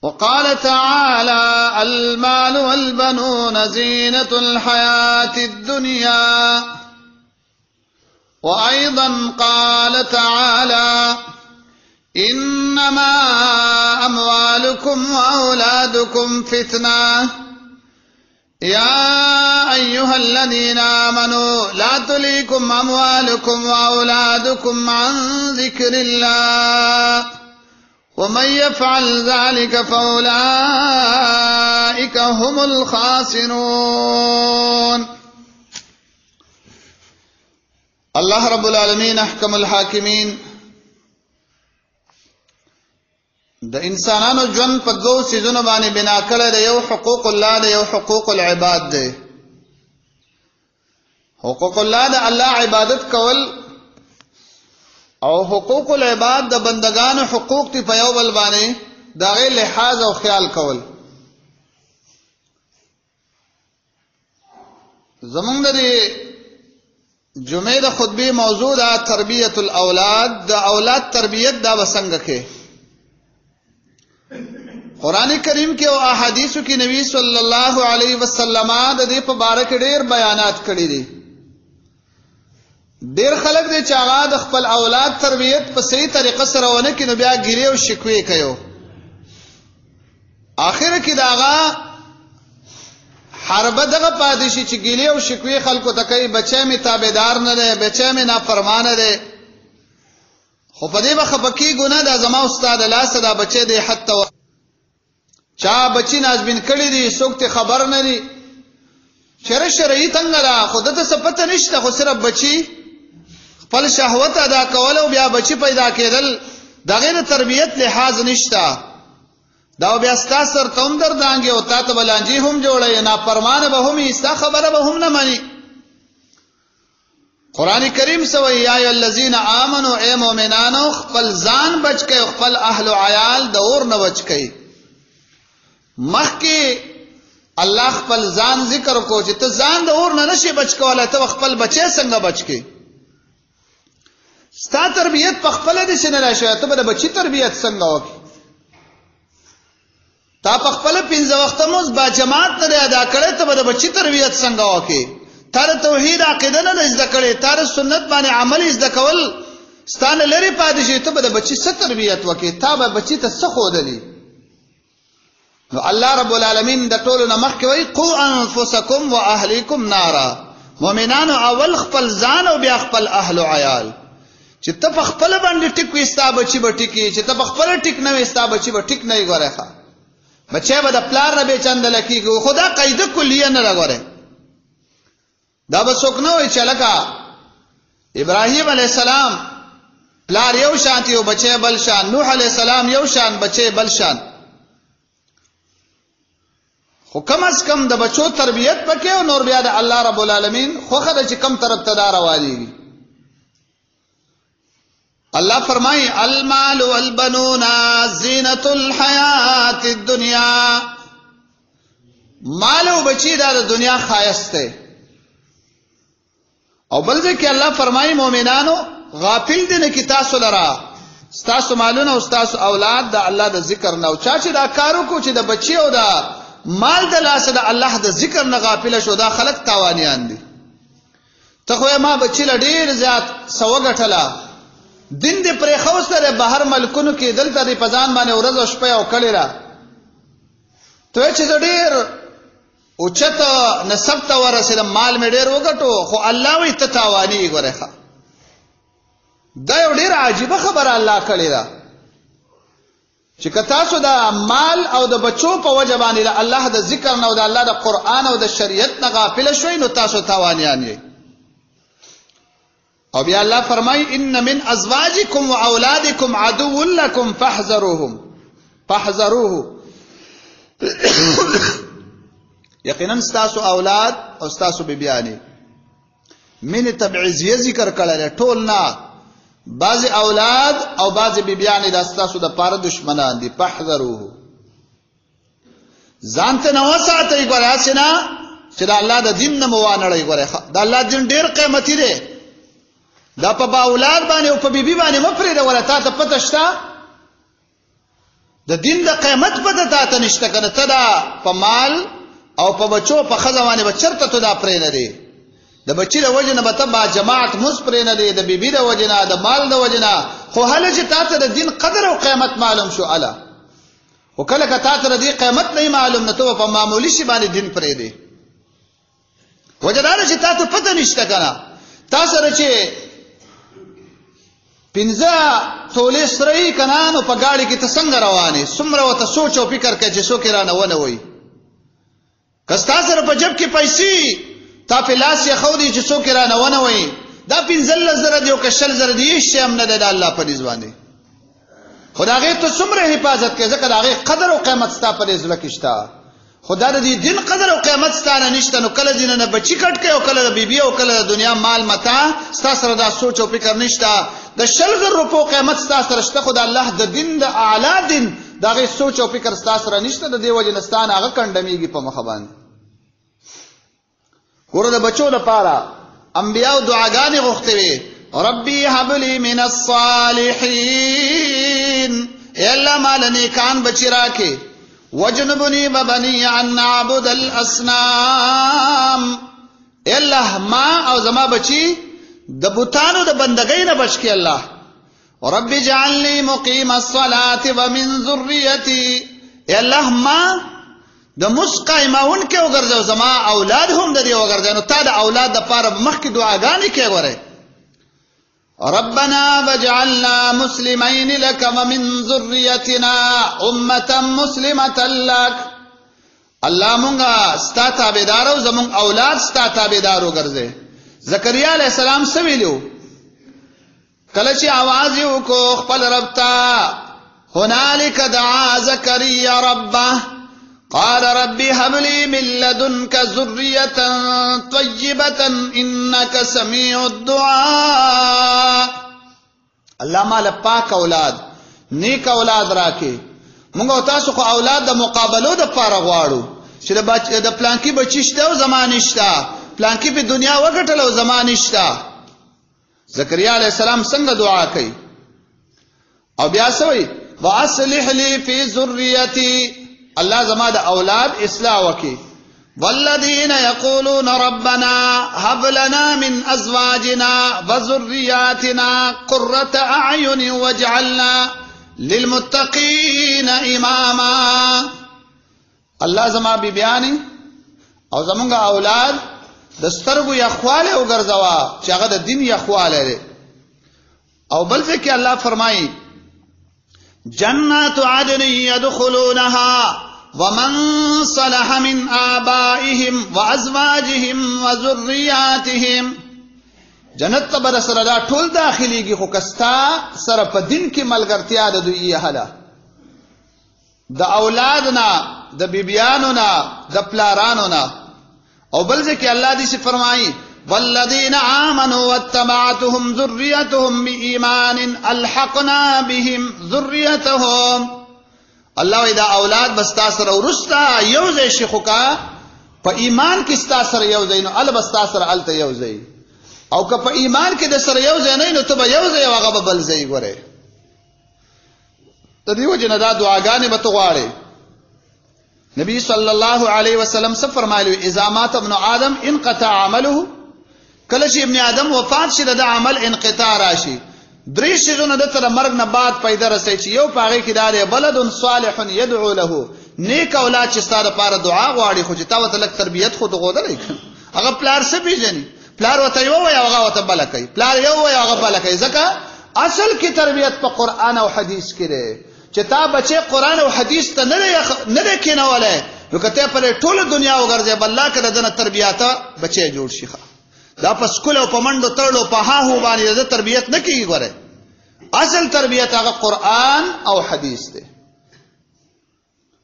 وقال تعالى المال والبنون زينة الحياة الدنيا. وأيضا قال تعالى إنما أموالكم وأولادكم فتنة يا أيها الذين آمنوا لا تلهكم أموالكم وأولادكم عن ذكر الله ومن يفعل ذلك فأولئك هم الخاسرون. الله رب العالمين احکم الحاکمین د انسانانو ژوند په دوه سيزونو باندې بنا کړی دی، یو حقوق الله دی، یو حقوق العباد دی. حقوق الله د الله عبادت کول او حقوق العباد د بندگانو حقوق تی په یو بل باندې دغه لحاظ او خیال کول. زمونږ د جمعې د خطبه موضوع ده تربیت الاولاد، د اولاد تربیت دا وسنګ کې قرآن کریم کې او احادیثو کې نبی صلی الله علیه وسلم د دې په باره کې ډېر بیانات کړي دي. ډېر خلک دي چې هغه د خپل اولاد تربیت په صحیح طریقه سره ونه کړي نو بیا ګیرې او شکوې کوي. آخر کې دا هغه حربه دغه پادشي چې ګیلې او شکوې خلکو ته کوي بچی مې تابعدار نه دی، بچی مې نافرمانه دی، خو په دې به خفه کېږو نه دا زما استاد لاسه دا بچی دی حتی چا بچی نازبین کړي دي څوک ته خبر نه دي. شرعي څنګه ده خو دته څه پته نشته، خو صرف بچی خپل شهوت ادا کول او بیا بچی پیدا کېدل دغه د تربیت لحاظ نشته. دا بیا ستا سر ته هم دردانګي او تا ته بلانجي هم جوړوي، نافرمانه به هم ستا خبره به هم نه مانی. قرآن کریم سوی یا ایها الذین آمنوا ای مؤمنانو خپل ځان بچ کئ، خپل اهل او عیال د اور نه بچ کئ. مخکې الله خپل ځان ذکر کو چې ته ځان د اور نه نشي بچ کولای، ته خپل بچی څنګه بچ کئ. ستا تربیت په خپل دې نه راشي، ته به د بچی تربیت څنګه وکړې؟ تا په خپل 5 وخت موږ با جماعت نه ادا کړې، ته به د بچی تربیت څنګه وکړې؟ تر توحید عقیده نه زده کړې، تر سنت باندې عمل زده کول ستانه لري پادشي، ته به د بچی څه تربیت وکړې؟ تا به بچی ته څه خودلی؟ نو الله رب العالمین د ټولو نه مخکې وایي قوا انفسکم واهلیکم نارا. مؤمنانو اول خپل ځان او بیا خپل اهل او عیال. چې ته په خپل باندې ټیک وستا بچی به ټیکی، چې ته په خپل ټیک نه وستا بچی به ټیک نه غوړې. بچی به د پلار نه به چند لکیږي، خدا قاعده کلیه نه لګوره. دا به څوک نه وي چې لکه ابراهیم علیه السلام پلار یو شانتی او بچی بل شان، نوح علیه السلام یو شان بچی بل شان. خو کم از کم د بچو تربیت پکې او نور بیا د الله رب العالمین خوخه د چې کم طرف ته دا روانيږي. الله فرمای المال والبنون زینت الحیات الدنیا. مال او بچی دا د دنیا ښایست دی. او بل ځکه الله فرمای مؤمنانو غافل دي نه کی تاسو لرا تاسو مالونه او تاسو اولاد د الله د ذکر نه، او چا چې دا کارو کو چې د بچی او د مال د لاسه د الله د ذکر نه غافل شو، دا خلق تاوانیان دي. ته خو ما بچی لډیر زیات سوګټلا دین دې پرې خوستره بهر ملکونو کې دلته دې پزان باندې ورځ او شپه او کړي را ته چې ډېر او چته نسب ته ورسېد مال مې ډېر وګټو، خو الله وي ته تاوانی غوړې. دا یو ډېر عجیب خبره الله کړی دا چې کتاسو دا مال او د بچو په وجه باندې د الله د ذکر نه او د الله د قران او د شریعت نه غافل شوي، نو تاسو تاوانیان یې. او بیا الله فرمای ان من ازواجکم واولادکم عدو لکم فاحذروه. یقینا تاسو اولاد او تاسو بیبیانی من تبعیضیه ذکر کړل، ټول نه بعض اولاد او بعض بیبیانی د تاسو د پاره دشمنان دي. فاحذروه ځانته نو ساتي ګورا سینا چې د الله د دین نه موانړی ګورې. د الله دین ډیر قیمتي دی، دا په اولاد باندې او په بیبي باندې مفرده ولا تا ته پته شته د دین د قیمت پته تاته نشته کنه. ته دا په مال او په بچو په ښځه باندې به چرته ته دا پرې نه دی. د بچی د وجه نه به ته با جماعت مز پرې نه دی، د بیبي د وجه نه، د مال د وجه نه. خو هله چې تاته د دین قدر او قیمت معلوم شو اله، خو کله که تاته د دې قیمت نه معلوم نه، ته په معمولی شي باندې دین پرې دی. وجه دا ده چې تاته پته نشته کنه. تا سره چې 15 تولې سره کنه نو په ګاډي کې ته څنګه روانې، څومره وته سوچ او فکر کوي چې څوک رانه ونه وي. کستا سره په جب کې پیسې تا په لاس یې خو دي چې څوک رانه ونه وي، دا 15,000 دی او که 10,000 دی هیڅ هم نه ده د الله په نسبت. خدای ته څومره حفاظت کوي ځکه داغه قدر او قیمت ستا په زړه کې شته. خدای د دې دین قدر او قیمت ستانه نشته، نو کله دین نه بچی کټ کوي او کله د بیبي او کله د دنیا مال متا ستا سره دا سوچ او فکر نشته. د 100,000 روپو قیمت ستا سره شته، خدای الله د دین د اعلی دین داغه سوچ او فکر ستا سره نشته. د دې وجه نستان هغه کندمیږي په مخ باندې. ګوره د بچو لپاره انبیاء دعاګانې غوښتې وي، ربي هب لي من الصالحين، اے الله مال نیکان بچی راکې، وجنبني وبني عن نعبد الاصنام، اے الله ما او زما بچی د بوتانو د بندګۍ نه بچ کې الله. رب اجعلني مقيم الصلاة ومن ذريتي، اے الله ما د مسقایمون کې وګرځو، زما اولاد هم د دې وګرځي. نو تا د اولاد د پاره مخ کې دعاګانې کې غوړې. ربنا واجعلنا مسلمين لك ومن ذريتنا امه مسلمه لك، الله مونږه ستا تابعدار او زمون اولاد ستا تابعدار وګرځي. زکریا علیہ السلام سویلو کله چې आवाज یو کو خپل رب ته، هنالک دعا زکریا ربه قال ربي هب لي من لدنك ذرية طيبة إنك سميع الدعاء. الله مال پاک اولاد نیک اولاد راکې. موږ تاسو خو اولاد د مقابلو د پاره غواړو چې د پلانکی بچی شته او زمانه شته، پلانکی په دنیا وګټل او زمانه شته. زکریا علیہ السلام څنګه دعا کوي او بیا سوی واصلح لي في ذريتي، الله زما د اولاد اصلاح وکي. والذین یقولون ربنا هب لنا من ازواجنا وذرياتنا قرة اعین واجعلنا للمتقین اماما. الله زما بیبیانی او زمونږ اولاد د سترګو یخواله وګرځوا چې هغه د دین یخواله لري. او بل ځکه الله فرمایي جنات عدن يدخلونها ومن صلح من آبائهم وازواجهم وذرياتهم، جنت تبر سره دا ټول داخليږي، خو کستا سره په دین کې ملګرتیا د دوی هله د اولادنا د بیبیانو نه د پلارانو نه. او بل ځکه الله دې فرمایي والذين آمنوا واتبعتهم ذريتهم بإيمان ألحقنا بهم ذريتهم. الله اذا اولاد بستا سره ورستا یوځای شیخو کا په ایمان کې ستا سره یوځای نو ال بستا سره الته یوځای، او که په ایمان کې د سره یوځای نه نو ته به یوځای هغه به بل ځای ګوره. د دې وجه نه دا دعاګانې به ته غواړې. نبی صلی الله علیه وسلم څه فرمایلی؟ اذا مات ابن آدم انقطع عمله، کله چې ابن آدم وفات شي د عمل انقطاع راشي. درې شیزونه د تر مرګ نه بعد پیدا رسي چې یو پاغه کې دار بلد صالح يدعو له، نیک اولاد چې ستاره لپاره دعا غواړي، خو چې تا وته لک تربيت خو دغه نه هغه پلار څه پیژني، پلار وته یو وای هغه وته بل کوي، پلار یو وای هغه بل کوي. ځکه اصل کې تربيت په قران او حديث کې ده چې تا بچي قران او حديث ته نه کېنولای، نو کته پر ټول دنیا وګرځي بلله کړه دنه تربيت بچي جوړ شي. دا په سکول او په منډو تړلو په هاهو باندې د تربيت نه کیږي. ګوره اصل تربيت هغه قران او حديث دی.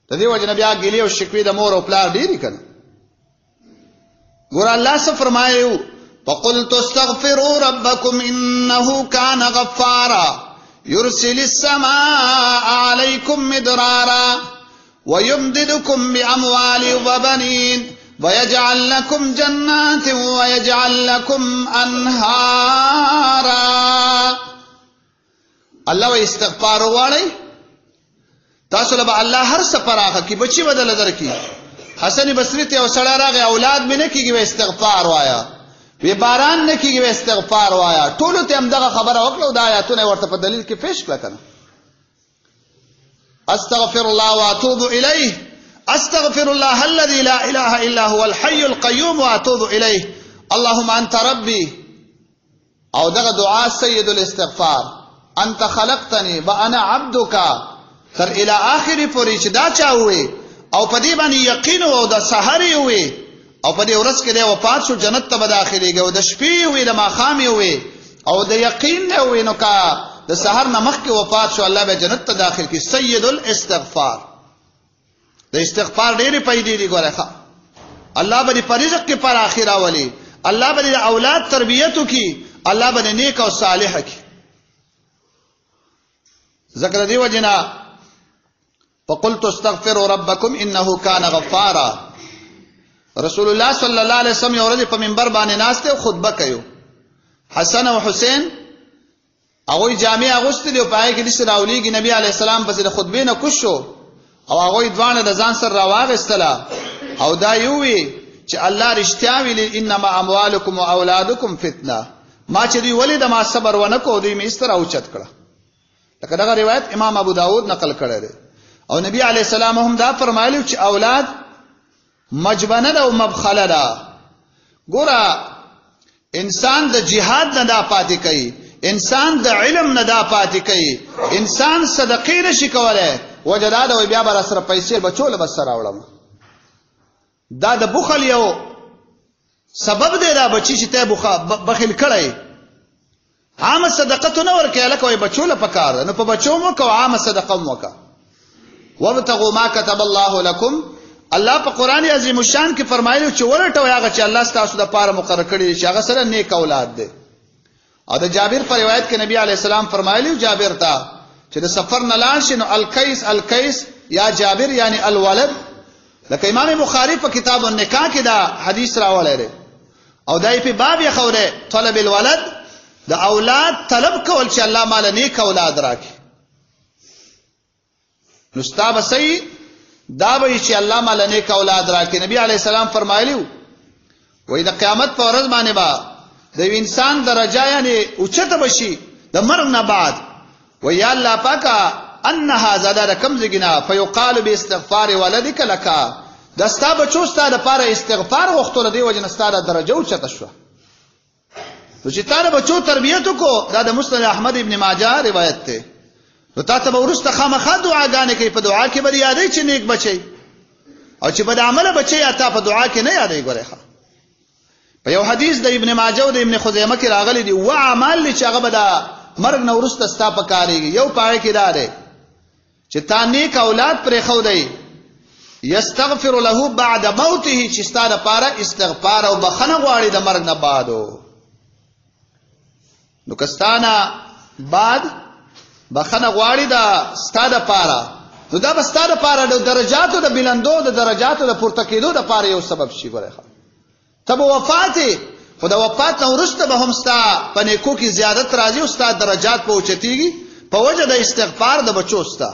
د دې وجه نبی اګلی او شکوی د مور او پلار ډیری کړه. ګوره الله څه فرمایو؟ فقلت استغفروا ربكم انه كان غفارا يرسل السماء عليكم مدرارا ويمددكم باموال وبنين ويجعل لكم جنات ويجعل لكم انهارا. الله و استغفار والی تاسو له الله هر څه پراخه کی بچي بدل درکې. حسن بصری ته وسړی راغی اولاد مې نه کیږي استغفار وایا وی باران نه کیږي استغفار وایا ټول ته هم دغه خبره وکړو د آیاتونه ورته په دلیل کې پیش کړه کنه. استغفر الله واتوب الیه استغفر الله الذي لا اله الا هو الحي القيوم واتوب اليه اللهم انت ربي. او دغه دعا سید الاستغفار انت خلقتني وانا عبدك تر الى اخر پوری چې دا چا وي او په دې باندې یقین او د سحر وي او په دې ورځ کې د وفات شو جنت ته داخليږي او د شپې وي د ماخام وي او د یقین نه وي نو کا د سحر نه مخکې وفات شو الله به جنت ته داخل کی. سید الاستغفار د استغفار ډېرې پیدې دي ګوره. الله به په رزق کې پر اخره ولي الله به د اولاد تربیته کی الله به نیک او صالح کی. ذکر دی وجنا فقلت استغفروا ربكم انه كان غفارا. رسول الله صلی الله علیه وسلم یو ورځ په منبر باندې ناشته خطبه کوي. حسن او حسین هغه جامع اغوستل او پای کې د راولېږي نبی علی السلام په خطبه نه کوشو او هغه دوانه د ځان سره راواغستله او دا یووي چې الله رښتیا ویلي انما اموالکم واولادکم فتنه. ما چې دی ولید ما صبر ونکو دوی می استر او چت کړه. لکه دا روایت امام ابو داود نقل کړی دی او نبی علی السلام هم دا فرمایلی چې اولاد مجبنه او مبخله ده. ګوره انسان د جهاد نه دا پاتې کوي انسان د علم نه دا پاتې کوي انسان صدقې نشي کولای وجداد او بیا بر سره پیسې بچول بس سره وړم. دا د بخل یو سبب دی دا بچی چې ته بخیل کړی. عام صدقه نه ورکې لکه وای بچول پکار نو په بچو مو کو عام صدقه مو کا. وابتغوا ما كتب الله لكم. الله په قران عظیم الشان کې فرمایلی چې ورټو هغه چې الله ستاسو د پاره مقرر کړی چې هغه سره نیک اولاد دی. او د جابر په روایت کې نبی علی السلام فرمایلی جابر ته چې د سفر نه لاړ شي نو الکیس یا جابر یعنی الولد. لکه امام بخاری په کتاب النکاح کې دا حدیث راوړی دی او دای په باب یې خوره طلب الولد د اولاد طلب کول چې الله مال نیک اولاد راکړي. نو ستاب سي دا به چې الله مال نیک اولاد راکړي. نبی علی السلام فرمایلیو وای د قیامت په ورځ باندې با د انسان درجه یعنی اوچته بشي د مرګ نه بعد و یا الله پاکا انها زاد کم زګنا فیقال باستغفار ولدک لك. دستا بچو ستاره لپاره استغفار وختونه دی وجنه ستاره درجه اوچته شو. نو چې تاره بچو تربیت کو دا د مسند احمد ابن ماجه روایت ته. نو تاسو به ورسته خامخا دعاګانې کوي په دعا کې به یادې چې نیک بچي او چې بد عمل بچي یا تا په دعا کې نه یادې ګورې ښه. په یو حدیث د ابن ماجه او د ابن خزیمه کې راغلي دی و اعمال چې هغه به د مرګ نو ورسته ستا په کاریږي. یو پای کې دا دی چې تا نیک اولاد پرې خو دی یستغفر له بعد موته چې ستا لپاره استغفار او بخنه غواړي د مرګ نه بعدو. نو کستانه بعد بخنه غواړي دا ستا لپاره نو دا به ستا لپاره د درجاتو د بلندو د درجاتو د پورته کېدو لپاره یو سبب شي. ګورې ته به وفات خو د وفات نه وروسته به هم ستا په نیکو کې زیادت راځي او ستا درجات به اوچتېږي په وجه د استغفار د بچو ستا.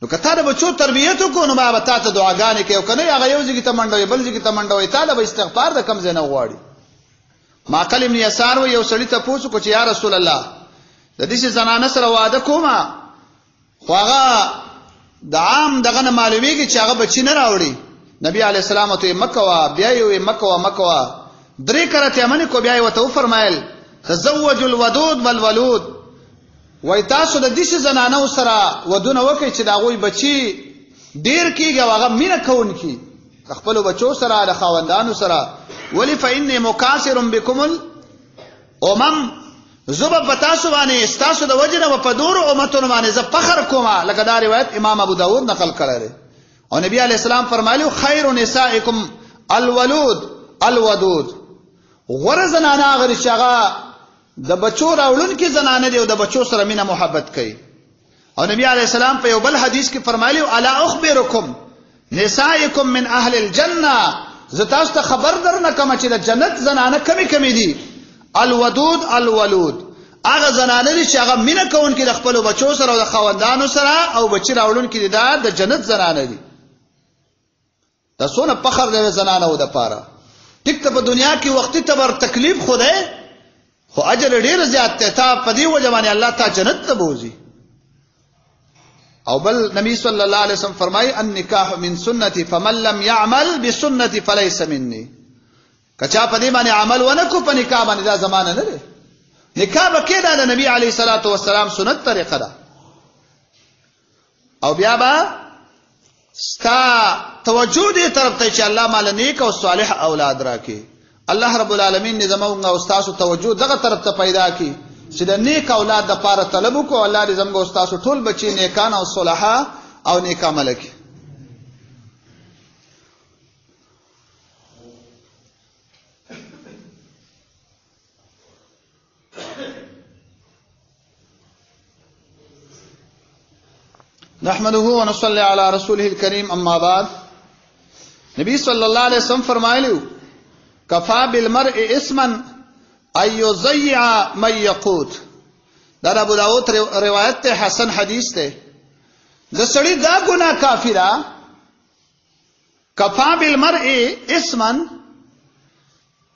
نو که تا د بچو تربیت وکړو نو به تا ته دعاګانې کوي او که نه هغه یو ځای کې ته منډوي بل ځای کې ته منډوي تا له به استغفار د کم ځای نه غواړي. معقل ابن یسار و یو سړي تپوس وکړو چې یا رسول الله د دې زنانه سره واده کومه خو هغه د عام دغه نه معلومیږي چې هغه بچی نه راوړي. نبی علی السلام ته مکه بیا یې مکه درې کرته منی کو بیا یې وته فرمایل تزوج الودود والولود. وای تاسو د دې زنانه سره ودونه وکړي چې دا غوي بچی ډیر کیږي هغه مینه کوونکی خپل بچو سره د خاوندانو سره. ولی فإني مکاسر بكم الامم. زوب بتاسو باندې استاسو د وجنه و په دور امتونو باندې ز فخر کوما. لکه دا روایت امام ابو داود نقل کړی دی او نبی علی السلام فرمایلی خیر نسائکم الولود الودود. غره زنانه غری شغه د بچو راولون کې زنانه دی او د بچو سره مینه محبت کوي. او نبی علی السلام په یو بل حدیث کې فرمایلی الا اخبرکم نسائکم من اهل الجنه. زتاسو ته خبر درنه کوم چې د جنت زنانه کمی کمی دي. الودود الولود هغه زنانه دي چې هغه مینه کوونکې د خپلو بچو سره او د خاوندانو سره او بچي راوړونکې دي دا د جنت زنانه دي. دا څونه فخر دی زنانو دپاره. ټیک ته په دنیا کې وختي تبر تکلیف خو دی خو اجر ډېر زیات دی. تا په دې وجه باندې الله تا جنت ته بوځي. او بل نبی صلی الله علیه وسلم فرمایي النکاح من سنتي فمن لم يعمل بسنتي فليس مني. کچا په دې باندې عمل ونه کو په نکاح باندې دا زمانه نه دی. نکاح به کېدا د نبی علیه الصلاۃ والسلام سنت طریقه ده. او بیا به ستا توجه دې طرف ته چې الله مال نیک او صالح اولاد راکړي. الله رب العالمین دې زموږ او تاسو توجه دغه طرف ته پیدا کړي چې د نیک اولاد لپاره طلب وکړو. الله دې زموږ او تاسو ټول بچي نیکان او صالحا او نیک عمل کړي. نحمده ونصلي على رسوله الكريم اما بعد. نبی صلی اللہ علیہ وسلم فرمایلیو کفا بالمرء اسما ان يضيع من يقوت. دا ابو داود روایت ته حسن حدیث ته. د سړی دا ګناه کافی ده. کفا بالمرء اسما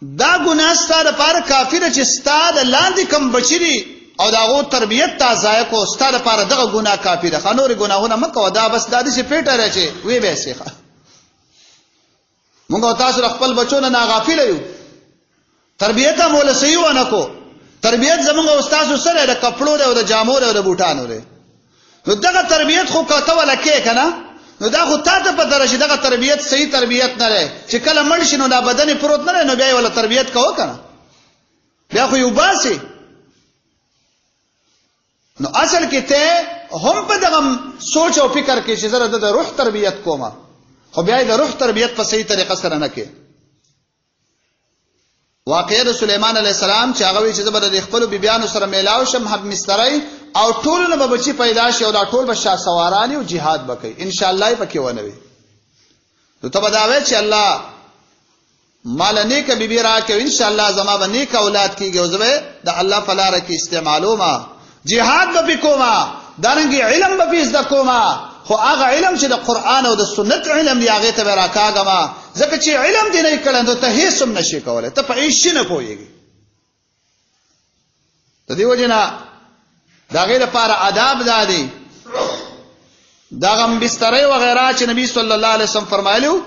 دا ګناه ستاره پر کافی ده چې ستاره لاندې کم بچی او داغو تربیت تا ضایع کو ستاره پر دغه ګناه کافی ده. خنور ګناهونه مکو دا بس دادی چې پیټه راچی وی به سیخه. مونږ تاسو خپل بچو نه غافل یو. تربیت هم ول صحیح ونه کو. تربیت زمونږ استاد سره د کپړو او د جامو او د بوټانو لري. نو دغه تربیت خو کته ولا کې کنه. نو دا خو تاسو په درجه دغه تربیت صحیح تربیت نه لري چې کله مړ شنو دا بدن پروت نه نو بیا ولا تربیت کوو کنه. بیا خو یو باسي. نو اصل کې ته هم په دغه سوچ او فکر کې چې زره د روح تربیت کومه خو بیا د روح تربیت په صحیح طریقه سره نه کې. واقعه د سليمان عليه السلام چې هغه چې زبر د خپل بیبيانو سره میلاو شم حب مستری او ټول نه به بچي پیدا شي او دا ټول به شاه سوارانی او jihad وکړي ان شاء الله پکې ونوي. نو ته بداوي چې الله مال نیک بیبي راکې ان شاء الله زما به نیک اولاد کیږي او زبه د الله فلاره کې استعمالو ما jihad به کوما دانګي علم به زده کوما. خو هغه علم چې د قران او د سنت علم دی هغه ته راکاګما ځکه چې علم دی نه کړه نو ته هیڅ هم نشي کولای. ته په هیڅ نه پوهیږي. د دې وجنه دا غیر لپاره آداب دادي دا غم بسترې و غیره چې نبی صلی الله علیه وسلم فرمایلو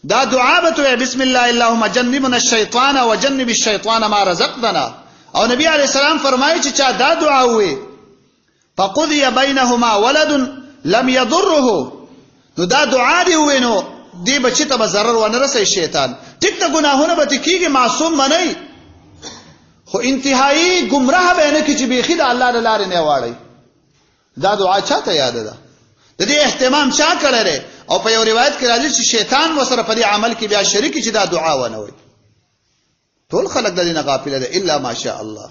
دا دعا به بسم الله اللهم جنبنا الشیطان وجنب الشیطان ما رزقنا. او نبی علیہ السلام فرمایي چې چا دا دعا وي فقضي بينهما ولد لم يضره نو دا دعا دی وینو دی بچی ته ضرر ونه رسي شیطان. ټیک ته ګناهونه به کیږي معصوم منئ خو انتهایی گمراه به نه کی چې بیخي د الله د لارې نه واړی. دا دعا چاته یاد ده؟ د دې اهتمام چا کړی او په یو روایت کې راځي چې شیطان وسره په دې عمل کې بیا شریک چې دا دعا ونه وي. ټول خلک د دې نه غافل دي الا ماشاء الله.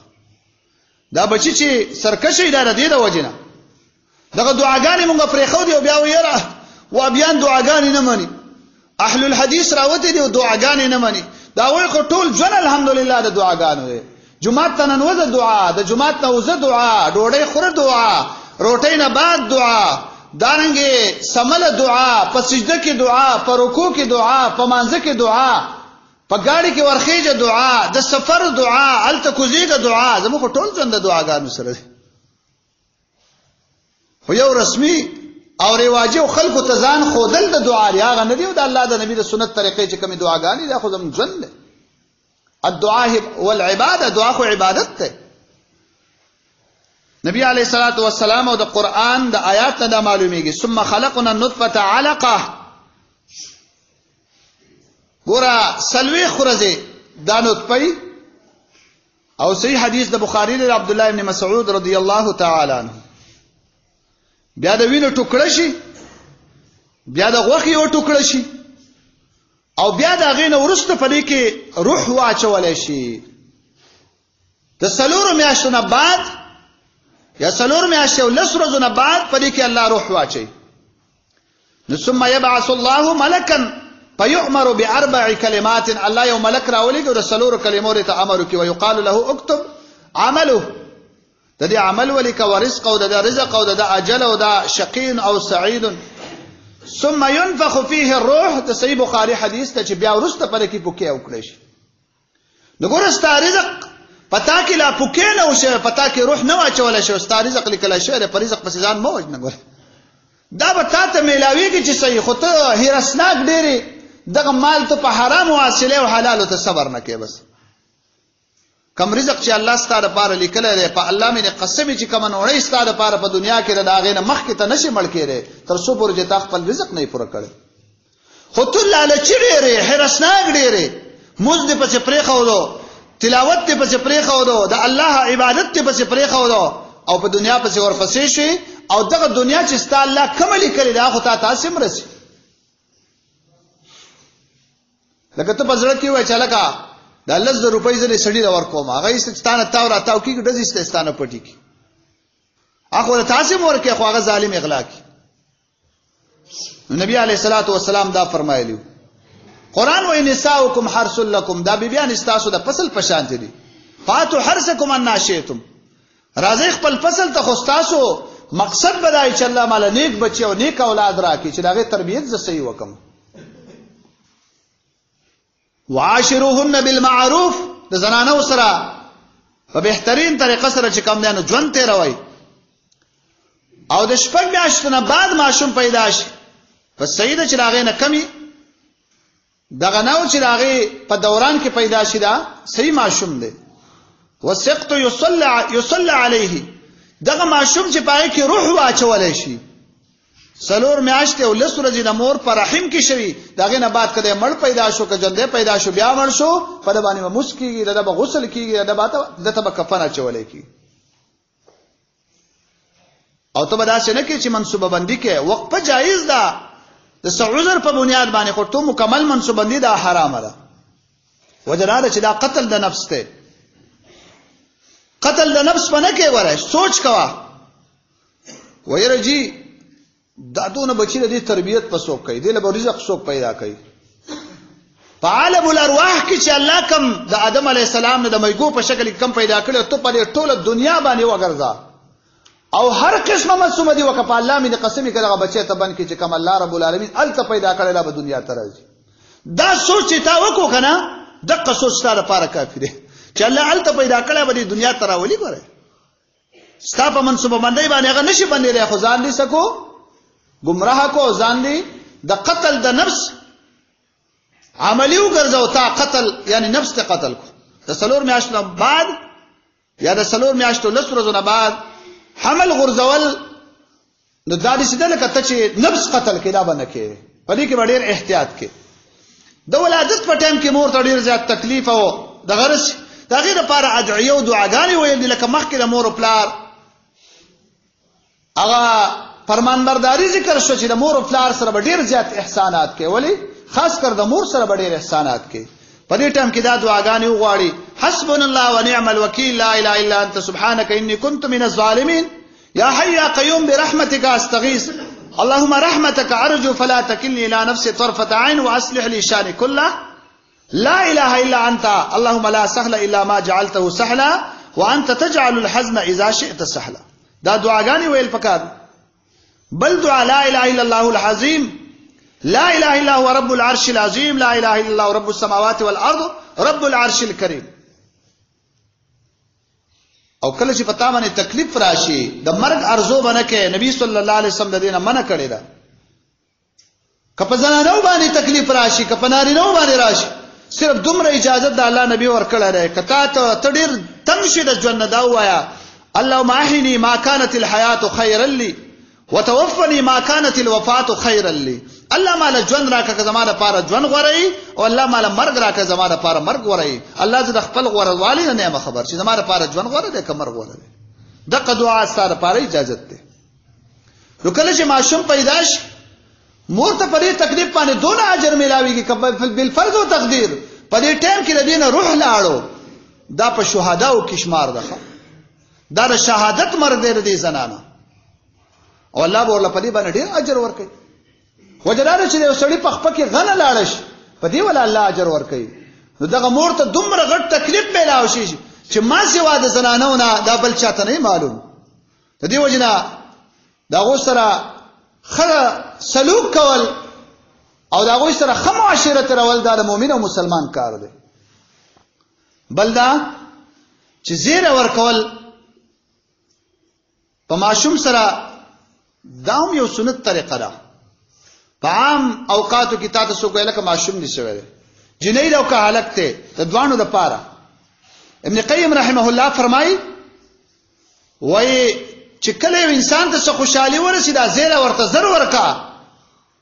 دا بچی چې سرکشي اداره دی د وجنه دغه دعاګانې مونږ پرې خو دی او بیا ویره و بیان دعاګانې نه مانی. اهل الحديث راوته دي او دعاګانې نه مانی. دا وای خو ټول ژوند الحمدلله د دعاګانو دی. جمعه ته نن دعا د جمعه ته وزه دعا ډوډۍ خوره دعا روټۍ نه بعد دعا دارنګي سمله دعا په سجده کې دعا په رکوع کې دعا په مانځه کې دعا په ګاډي کې ورخیجه دعا د سفر دعا الته کوزیګه دعا زموږ ټول ژوند د دعاګانو سره دی. خو یو رسمي او رواجي او خلکو ته ځان خودل د دعا لري هغه نه دی او د الله د نبی د سنت طریقې چې کومي دعاګانې دا خو زم ژوند الدعاء والعباده. دعا خو عبادت ده. نبی علیہ الصلوۃ والسلام او د قران د آیات نه معلومیږي ثم خلقنا النطفه علقه. ګوره سلوي خرزه دا نطفه او صحیح حدیث د بخاری د عبد الله ابن مسعود رضی الله تعالی عنہ بیا د وینو ټوکړه شي بیا د غوښې یو ټوکړه شي او بیا د غینه ورسته په دې کې روح واچول شي. د سلور میاشتو نه بعد یا سلور میاشتو لس ورځې نه بعد په دې کې الله روح واچي. نو ثم يبعث الله ملكا فيؤمر باربع كلمات. الله یو ملک راولي او د سلور کلمو ته امر کوي ويقال له اكتب عمله د دې عمل ولیک او رزق او د رزق او د اجل او د شقین او سعید ثم ينفخ فيه الروح. د صحیح بخاری حدیث ته چې بیا ورسته پر کې پوکې او کړی شي. نو ګوره ستا رزق پتا کې لا پوکې نه وشه، پتا کې روح نه واچول شي، ستا رزق لیکل شي، د رزق پس ځان مو وجنه ګوره. دا به تا ته میلاویږي چې صحیح خو ته هرسناک ډېری دغه مال ته په حرام واصله او حلال ته صبر نه کې. بس کم رزق چې الله ستاره لپاره لیکل دی په الله مې قسم چې کوم نوړې ستاره لپاره په دنیا کې راغې نه مخ کې ته نشي مړ کېره تر څو پورې چې تا خپل رزق نه پوره کړي. خو ته لالچ ډېرې هرسناک ډېرې موږ دې په پرې خو تلاوت دې په پرې خو د الله عبادت دې په پرې خو او په دنیا په ورپسې شي او دغه دنیا چې ستاره الله کوم لیکل دا خو تاسو مرسي. لکه ته پزړه کې وای چې لکه د 1000 روپۍ زری سړی دا ورکوم هغه ستانه تاو را تاو کې ډزې ستانه پټی کی هغه تاسو ورکه خو هغه ظالم اغلا کی. نبی علیہ الصلوۃ والسلام دا فرمایلی قرآن و نساؤکم حرث لکم، دا بیبیان استاسو دا فصل پشانت دي. فاتو حرثکم ان شئتم، راځي خپل فصل ته خوستاسو مقصد بدای چې الله مال نیک بچي او نیک اولاد راکړي چې داغه تربیت ز صحیح وکم. وعاشروهن بالمعروف، د زنانو سره په بهترین طریقه سره چې کوم دانو ژوند تیروي. او د شپږ میاشتو نه بعد ماشوم پیدا شي پس سیده چې راغې نه کمی دغه نو چې راغې په دوران کې پیدا شي دا صحیح ماشوم دی. وسقط يصلى عليه، دغه ماشوم چې پای کې روح واچولای شي سلور میاشتې او لس ورځې د مور پر رحم کې شوی دغه نه بعد کده مړ پیدا شو که جلده پیدا شو بیا مړ شو په د باندې مسکیږي د غسل کیږي د ته کفن اچولای کی. او ته بدا څنګه کې چې منسوبه بندي کې وقفه جایز ده د سعوذر په بنیاد باندې خو ته مکمل منسوبه بندي دا حرام ده. وجناده چې دا قتل د نفس ته، قتل د نفس په نه کې وره سوچ کوا ويره جی دا دونه بچی د تربیت په سوق کوي د له رزق سوق پیدا کوي. په عالم الارواح کې چې الله کم د آدم علی السلام نه د میګو په شکل کم پیدا کړي ته په ټوله دنیا باندې وګرځا او هر قسمه مسومه دی وکړه الله مې قسمی کړه بچی ته بن کې چې کم الله رب العالمین الته پیدا کړي لا په دنیا ته راځي. دا سوچ تا وکړه کنه دغه سوچ ستاره لپاره کافی دی چې الله الته پیدا کړي به دنیا ته راولي ګوره ستا په منسوبه باندې باندې هغه نشي باندې خو ځان دي سکو گمراه کو ځان دي د قتل د نفس عملی وګرځاو تا قتل یعنی نفس ته قتل کو د سلور میاشتو بعد یا د سلور میاشتو لس ورځې بعد حمل غرزول نو دا دې سده لکه ته چې نفس قتل کړه باندې کې په دې کې ډېر احتیاط کې د ولادت په ټایم کې مور ته ډېر زیات تکلیف او د غرس دا غیر لپاره ادعیه او دعاګانې ویل لکه مخکې د مور او پلار هغه فرمانبرداری ذکر شو چې د مور او پلار سره ډېر زیات احسانات کوي ولی خاص کر د مور سره ډېر احسانات کوي. په دې ټایم کې دا دعاګانې وغواړي حسبنا الله ونعم الوکیل لا اله الا انت سبحانك اني كنت من الظالمين يا حي يا قيوم برحمتك استغيث اللهم رحمتك ارجو فلا تكلني الى نفسي طرفة عين واصلح لي شاني كله لا اله الا انت اللهم لا سهل الا ما جعلته سهلا وانت تجعل الحزن اذا شئت سهلا. دا دعاګانې ویل پکار. بل دعا لا اله الا الله العظيم لا اله الا هو رب العرش العظيم لا اله الا الله رب السماوات والارض رب العرش الكريم. او کله چې پتا باندې تکلیف راشي د مرګ ارزو باندې کې نبی صلی الله علیه وسلم د دینه منع کړی دا کپ زنانو باندې تکلیف راشي کپ نارینو باندې راشي صرف دومره اجازه د الله نبی ورکړه ده کته ته ډیر تمشي د ژوند دا وایا اللهم احني ما كانت الحياه خيرا لي وتوفني ما كانت الوفاه خيرا لي. الله مال ژوند راکه زمانه لپاره ژوند غوړی او الله مال مرګ راکه زمانه لپاره مرګ غوړی. الله زه خپل غوړوالي نه خبر چې زمانه لپاره ژوند غوړی ده کمر غوړی دغه دعا ستاره لپاره اجازه ده. نو کله چې ماشوم پیدا شي مور ته پرې تکلیف باندې دونه اجر ملاويږي کبل بالفرض او تقدیر په دې ټیم کې د دین روح لاړو دا په شهداو کې شمار ده دا د شهادت مرګ دې زنانه او الله به ول په دې باندې ډیر اجر ورکړي. وجدار چې یو سړی په خپل کې غنه لاړش په دې ول الله اجر ورکړي. نو دغه مور ته دومره غټ تکلیف ملاوي شي چې ما سوا د زنانو نه دا بل چاته نه معلوم. د دې وجنه دا غو سره خره سلوک کول او دا غو سره خمو عشرت رول دا د مؤمن او مسلمان کار دی. بل دا چې زیر ورکول په ماشوم سره داوم یو سنت طریقه ده. په عام اوقاتو کې تاسو کوی لکه ماشوم دي شوی جنید او که هلک ته د دوانو د پاره. ابن قیم رحمه الله فرمایي وای چې کله یو انسان ته خوشحالي ورسي دا زیر ورته زر ورکا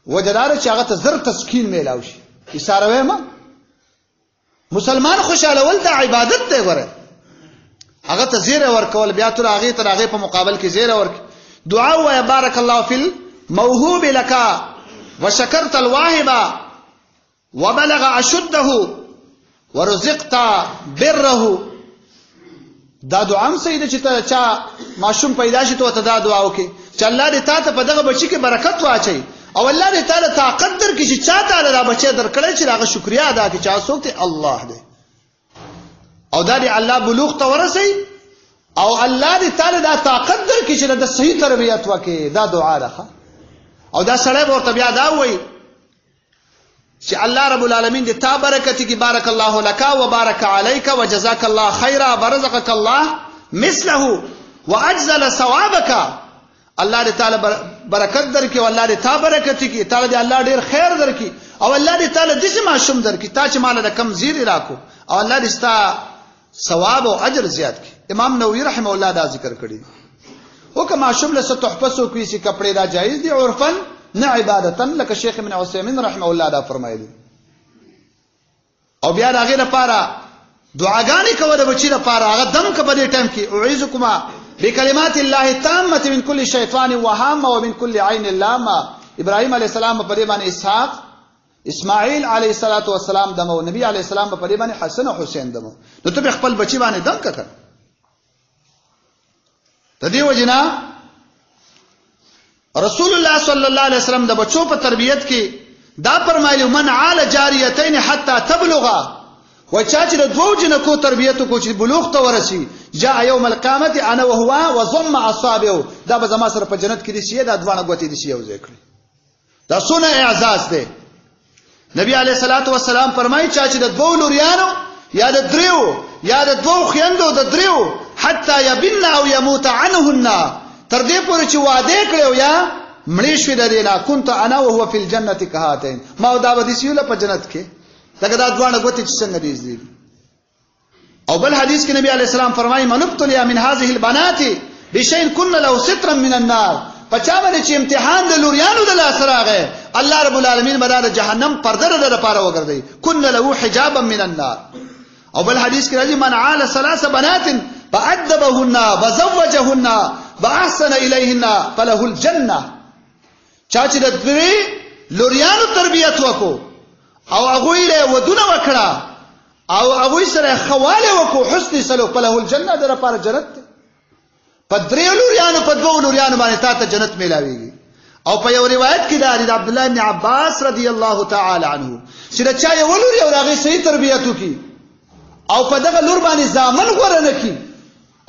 وجدار چې هغه ته زر تسکین میلاو شي. اشاره ما مسلمان خوشاله ول د عبادت ته وره هغه ته زیر ورکول بیا تر هغه په مقابل کې زیر ورک دعا و بارک الله فی الموهوب لك وشکرت الواهب وبلغ اشده ورزقت بره. دا دعا هم سیده چې ته چا ماشوم پیدا شي ته دا دعا وکي چې الله دې تاسو په دغه بچی کې برکت واچي او الله دې تعالی طاقت درکړي چې چا تعالی را بچی درکړي چې هغه شکریا ادا کړي. چا څوک ته الله دې او دا دې الله بلوغ ته ورسي او الله دې تعالی دا طاقت درکړي چې د صحیح تربیت وکي. دا دعا راخه او دا سړی ورته بیا دا وایي چې الله رب العالمین دې تا برکت کی بارک الله لك وبارك عليك وجزاك الله خيرا ورزقك الله مثله واجزل ثوابك. الله دې تعالی برکت درکې او الله دې تا برکت کی تعالی دې الله ډیر خیر درکې او الله دې تعالی دې معشوم درکې تا چې مال د کم زیر راکو او الله دې ستا ثواب او اجر زیات کړي. امام نووي رحمه الله دا ذکر کړی او که معشوم له تحفه سو کوي چې کپڑے دا جایز دي عرفن نه عبادتن لکه شیخ ابن عثیمین رحمه الله دا فرمایلی. او بیا هغه لپاره دعاګانې کوو د بچی لپاره هغه دم کبه دې ټیم کې اعوذکما بکلمات الله التامه من كل شیطان وهامه ومن كل عین لامه. ابراهیم علیه السلام په دې باندې اسحاق اسماعیل علیه السلام دمو نبی علیه السلام په دې باندې حسن او حسین دمو. نو ته خپل بچی باندې دم کړه. د دې وجنا رسول الله صلی الله علیه وسلم د بچو په تربیت کې دا فرمایلی من عال جاریتین حتا تبلغا و چا چې د دوو جنکو تربیت کو چې بلوغ ته ورسی جاء یوم القیامت انا وهو وضم اصابعه دا به زما سره په جنت کې دي شي دا دوانه غوتی دي شي یو ځای کړی. دا سونه اعزاز دی. نبی علیہ الصلوۃ والسلام فرمایي چې د دوو لوریانو یا د دریو یا د دوو خويندو د دریو حتا یبن او یموت عنهن تر دې پورې چې وعده کړو یا مړی شوی د دې نه كنت انا وهو في الجنه كهاتين ما دا ودی سیوله په جنت کې دغه دا دوانه غوتی چې څنګه دي. او بل حدیث کې نبی علیہ السلام فرمایي من ابتلي من هذه البنات بشيء كن له سترا من النار. پچا باندې چې امتحان د لوریانو د لاس راغی الله رب العالمین باندې جهنم پرده لپاره وګرځي كن له حجابا من النار. او بل حدیث کې راځي من عال ثلاث بنات فأدبهن وزوجهن واحسن الیهن فله الجنه. چا چې د درې لوریانو تربیت وکړو او هغه یې ودونه وکړه او هغه سره خواله وکړو حسن سلوک فله الجنه در لپاره جنت. په درې لوریانو په دوه لوریانو باندې ته جنت ملاويږي. او په یو روایت کې دا د عبد الله بن عباس رضی الله تعالی عنه چې دا چا یو لوري او هغه صحیح تربیت وکړي او په دغه لور باندې ځامن غوړنه کی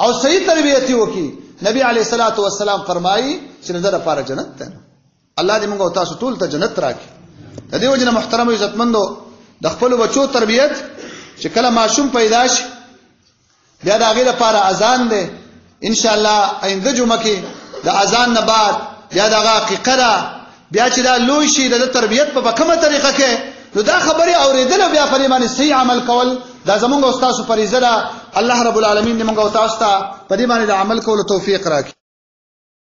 او صحیح تربیت وکړي نبی علیہ الصلوۃ والسلام فرمایي چې در لپاره جنت ده. الله دې موږ او تاسو ټول ته جنت راکړي. د دې وجنه محترم عزتمندو د خپل بچو تربیت چې کله ماشوم پیدا شي بیا د هغه لپاره اذان ده ان شاء الله آینده جمعه کې د اذان نه بعد بیا د حقیقت بیا چې دا لوی شي د تربیت په کومه طریقه کې نو دا خبره اوریدل بیا په باندې صحیح عمل کول دا زموږ او تاسو فریضه ده. الله رب العالمین دې موږ او تاسو ته په دې باندې عمل کولو توفیق راکړي.